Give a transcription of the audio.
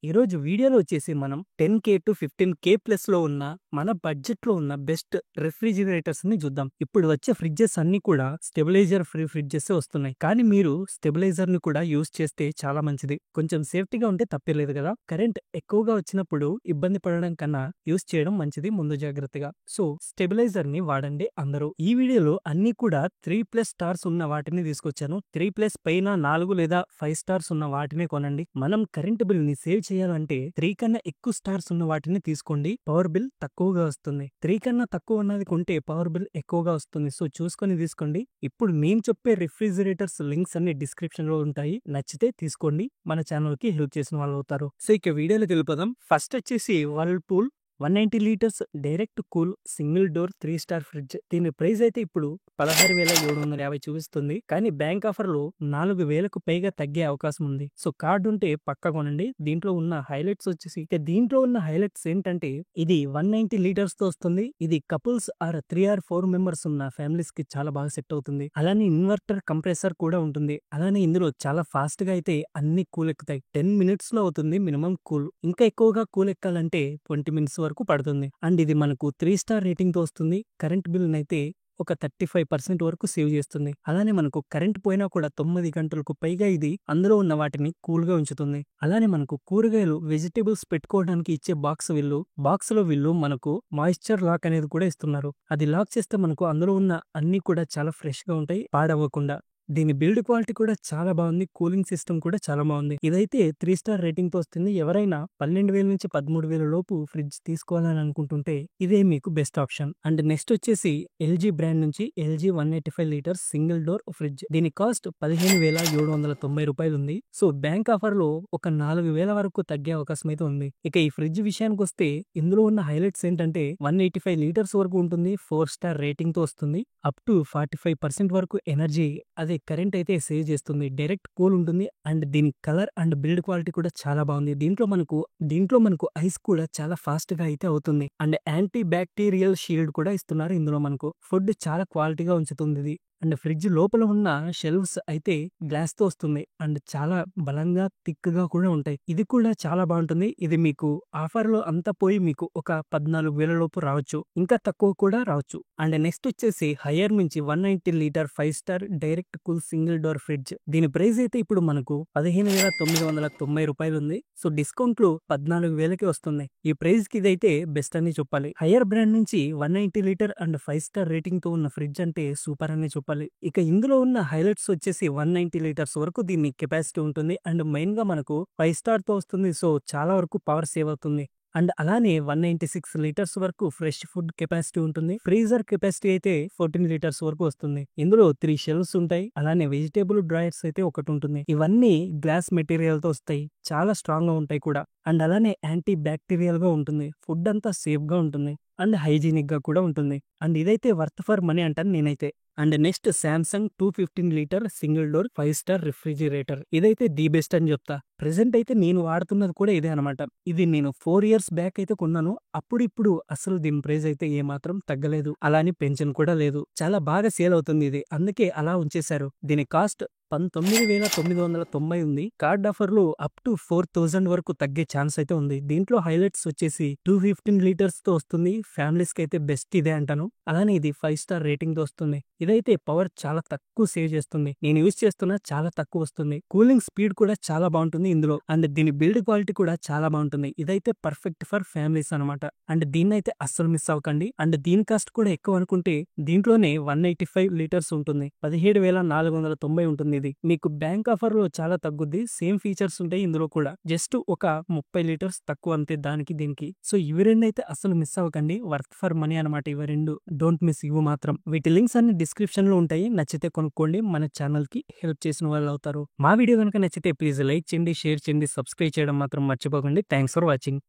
ఈరోజు వీడియోలో వచ్చేసి మనం 10K to 15K ప్లస్‌లో ఉన్న మన బడ్జెట్‌లో ఉన్న బెస్ట్ రిఫ్రిజిరేటర్స్‌ని చూద్దాం. ఇప్పుడు వచ్చే ఫ్రిడ్జెస్ అన్నీ కూడా స్టెబిలైజర్ ఫ్రీ ఫ్రిడ్జెసే వస్తున్నాయి. కానీ మీరు స్టెబిలైజర్‌ని కూడా యూజ్ చేస్తే చాలా మంచిది. కొంచెం సేఫ్టీగా ఉంటే తప్పేలేదు కదా! కరెంట్ ఎక్కువగా వచ్చినప్పుడు ఇబ్బంది పడడం కన్నా యూజ్ చేయడం మంచిది ముందు జాగ్రత్తగా. సో, స్టెబిలైజర్‌ని వాడండి అందరూ. ఈ వీడియోలో అన్నీ కూడా 3+ స్టార్స్ ఉన్న వాటిని తీసుకొచ్చాను. 3+ పైన 4 లేదా 5 స్టార్స్ ఉన్న వాటినే కొనండి. మనం కరెంట్ బిల్‌ని సేవ్ చేయాలంటే 3 కన్నా ఎక్కువ స్టార్స్ ఉన్న వాటిని తీసుకోండి. పవర్ బిల్ తక్కువగా వస్తుంది. 3 కన్నా తక్కువ ఉన్నది కొంటే పవర్ బిల్ ఎక్కువగా వస్తుంది. సో, చూసుకొని తీసుకోండి. ఇప్పుడు నేను చెప్పే రిఫ్రిజిరేటర్స్ లింక్స్ అన్ని డిస్క్రిప్షన్‌లో ఉంటాయి. నచ్చితే తీసుకోండి. మన ఛానల్‌కి హెల్ప్ చేసిన వాళ్ళు అవుతారు. సో, ఇక వీడియోలోకి వెళ్ళిపోదాం. ఫస్ట్ వచ్చేసి Whirlpool 190 litres direct cool single door 3 star fridge. దీని ప్రైస్ అయితే ఇప్పుడు 16,750 చూపిస్తుంది. కానీ బ్యాంక్ ఆఫర్‌లో 4,000కు పైగా తగ్గే అవకాశం ఉంది. సో, కార్డ్ ఉంటే పక్కా కొనండి. దీంట్లో ఉన్న హైలైట్స్ ఏంటంటే ఇది 190 లీటర్స్‌తో వస్తుంది. ఇది కపుల్స్ ఆర్ 3 ఆర్ 4 మెంబర్స్ ఉన్న ఫ్యామిలీస్‌కి చాలా బాగా సెట్ అవుతుంది. అలానే ఇన్వర్టర్ కంప్రెసర్ కూడా ఉంటుంది. అలానే ఇందులో చాలా ఫాస్ట్‌గా అయితే అన్ని కూల్ ఎక్కుతాయి. 10 మినిట్స్‌లో అవుతుంది మినిమం కూల్. ఇంకా ఎక్కువగా కూల్ ఎక్కాలంటే 20 మినిట్స్ వరకు పడుతుంది. అండ్ ఇది మనకు 3 స్టార్ రేటింగ్‌తో వస్తుంది. కరెంట్ బిల్‌నైతే ఒక 35% వరకు సేవ్ చేస్తుంది. అలానే మనకు కరెంట్ పోయినా కూడా 9 గంటలకు పైగా ఇది అందులో ఉన్న వాటిని కూల్‌గా ఉంచుతుంది. అలానే మనకు కూరగాయలు, వెజిటబుల్స్ పెట్టుకోవడానికి ఇచ్చే బాక్స్‌లో వీళ్ళు మనకు మాయిశ్చర్ లాక్ అనేది కూడా ఇస్తున్నారు. అది లాక్ చేస్తే మనకు అందులో ఉన్న అన్నీ కూడా చాలా ఫ్రెష్‌గా ఉంటాయి, పాడవ్వకుండా. దీని బిల్డ్ క్వాలిటీ కూడా చాలా బాగుంది. కూలింగ్ సిస్టమ్ కూడా చాలా బాగుంది. ఇదైతే 3 స్టార్ రేటింగ్‌తో వస్తుంది. ఎవరైనా 12,000 నుంచి 13,000 లోపు ఫ్రిడ్జ్ తీసుకోవాలని అనుకుంటుంటే ఇదే మీకు బెస్ట్ ఆప్షన్. అండ్ నెక్స్ట్ వచ్చేసి ఎల్జీ బ్రాండ్ నుంచి LG 185 litres single door fridge. దీని కాస్ట్ 15,790 ఉంది. సో, బ్యాంక్ ఆఫర్‌లో ఒక 4,000 వరకు తగ్గే అవకాశం అయితే ఉంది. ఇక ఈ ఫ్రిడ్జ్ విషయానికి వస్తే ఇందులో ఉన్న హైలైట్స్ ఏంటంటే 185 లీటర్స్ వరకు ఉంటుంది. 4 స్టార్ రేటింగ్‌తో వస్తుంది. అప్ టు 45% వరకు ఎనర్జీ కరెంట్ అయితే సేవ్ చేస్తుంది. డైరెక్ట్ కూల్ ఉంటుంది. అండ్ దీని కలర్ అండ్ బిల్డ్ క్వాలిటీ కూడా చాలా బాగుంది. దీంట్లో మనకు ఐస్ కూడా చాలా ఫాస్ట్ గా అయితే అవుతుంది. అండ్ యాంటీ బ్యాక్టీరియల్ షీల్డ్ కూడా ఇస్తున్నారు. ఇందులో మనకు ఫుడ్ చాలా క్వాలిటీగా ఉంచుతుంది ఇది. అండ్ ఫ్రిడ్జ్ లోపల ఉన్న షెల్వ్స్ అయితే గ్లాస్ తో వస్తుంది. అండ్ చాలా బలంగా థిక్ గా కూడా ఉంటాయి. ఇది కూడా చాలా బాగుంటుంది. ఇది మీకు ఆఫర్ లో అంతా పోయి మీకు ఒక 14,000 లోపు రావచ్చు. ఇంకా తక్కువ కూడా రావచ్చు. అండ్ నెక్స్ట్ వచ్చేసి హైయర్ నుంచి 190 litre 5 star direct cool single door fridge. దీని ప్రైస్ అయితే ఇప్పుడు మనకు 15,990 ఉంది. సో, డిస్కౌంట్ లో 14,000కి వస్తుంది. ఈ ప్రైస్ కి ఇదైతే బెస్ట్ అని చెప్పాలి. హైయర్ బ్రాండ్ నుంచి 190 లీటర్ అండ్ 5 స్టార్ రేటింగ్ తో ఉన్న ఫ్రిడ్జ్ అంటే సూపర్ అని చెప్పాలి. ఇక ఇందులో ఉన్న హైలైట్స్ వచ్చేసి 190 లీటర్స్ వరకు దీని కెపాసిటీ ఉంటుంది. అండ్ మెయిన్ గా మనకు 5 స్టార్ తో వస్తుంది. సో, చాలా వరకు పవర్ సేవ్ అవుతుంది. అండ్ అలానే 196 లీటర్స్ వరకు ఫ్రెష్ ఫుడ్ కెపాసిటీ ఉంటుంది. ఫ్రీజర్ కెపాసిటీ అయితే 14 లీటర్స్ వరకు వస్తుంది. ఇందులో 3 షెల్ఫ్స్ ఉంటాయి. అలానే వెజిటేబుల్ డ్రాయర్స్ అయితే ఒకటి ఉంటుంది. ఇవన్నీ గ్లాస్ మెటీరియల్ తో వస్తాయి. చాలా స్ట్రాంగ్ గా ఉంటాయి కూడా. అండ్ అలానే యాంటీ బ్యాక్టీరియల్ గా ఉంటుంది. ఫుడ్ అంతా సేఫ్ గా ఉంటుంది. అండ్ హైజీనిక్ గా కూడా ఉంటుంది. అండ్ ఇదైతే వర్త్ ఫర్ మనీ అంటాను నేనైతే. And next Samsung 215 litre single door 5 star refrigerator. ఇదైతే ది బెస్ట్ అని చెప్తా. ప్రెసెంట్ అయితే నేను వాడుతున్నది కూడా ఇదే అనమాట. ఇది నేను 4 ఇయర్స్ బ్యాక్ అయితే కొన్నాను. ఇప్పుడు అసలు దీని ప్రైస్ అయితే ఏమాత్రం తగ్గలేదు. అలానే పెన్షన్ కూడా లేదు. చాలా బాగా సేల్ అవుతుంది ఇది. అందుకే అలా ఉంచేశారు. దీని కాస్ట్ 19,990 ఉంది. కార్డ్ ఆఫర్ లో అప్ టు 4,000 వరకు తగ్గే ఛాన్స్ అయితే ఉంది. దీంట్లో హైలైట్స్ వచ్చేసి 215 లీటర్స్ తో వస్తుంది. ఫ్యామిలీస్ కి అయితే బెస్ట్ ఇదే అంటాను. అలానే ఇది 5 స్టార్ రేటింగ్ తో వస్తుంది. ఇదైతే పవర్ చాలా తక్కువ సేవ్ చేస్తుంది. నేను యూజ్ చేస్తున్నా చాలా తక్కువ వస్తుంది. కూలింగ్ స్పీడ్ కూడా చాలా బాగుంటుంది ఇందులో. అండ్ దీని బిల్డ్ క్వాలిటీ కూడా చాలా బాగుంటుంది. ఇదైతే పర్ఫెక్ట్ ఫర్ ఫ్యామిలీస్ అనమాట. అండ్ దీన్నైతే అస్సలు మిస్ అవ్వకండి. అండ్ దీని కాస్ట్ కూడా ఎక్కువ అనుకుంటే దీంట్లోనే 185 లీటర్స్ ఉంటుంది. 17,490 ఉంటుంది. ఇది మీకు బ్యాంక్ ఆఫర్ లో చాలా తగ్గుద్ది. సేమ్ ఫీచర్స్ ఉంటాయి ఇందులో కూడా. జస్ట్ ఒక 30 లీటర్స్ తక్కువ అంతే దానికి దీనికి. సో, ఇవి రెండు అయితే అసలు మిస్ అవ్వకండి. వర్త్ ఫర్ మనీ అనమాట ఇవి రెండు. డోంట్ మిస్ ఇవి మాత్రం. వీటి లింక్స్ అన్ని డిస్క్రిప్షన్ లో ఉంటాయి. నచ్చితే కొనుక్కోండి. మన ఛానల్ కి హెల్ప్ చేసిన వాళ్ళు అవుతారు. మా వీడియో కనుక నచ్చితే ప్లీజ్ లైక్ చేయండి, షేర్ చేయండి, సబ్స్క్రైబ్ చేయడం మాత్రం మర్చిపోకండి. Thanks for watching.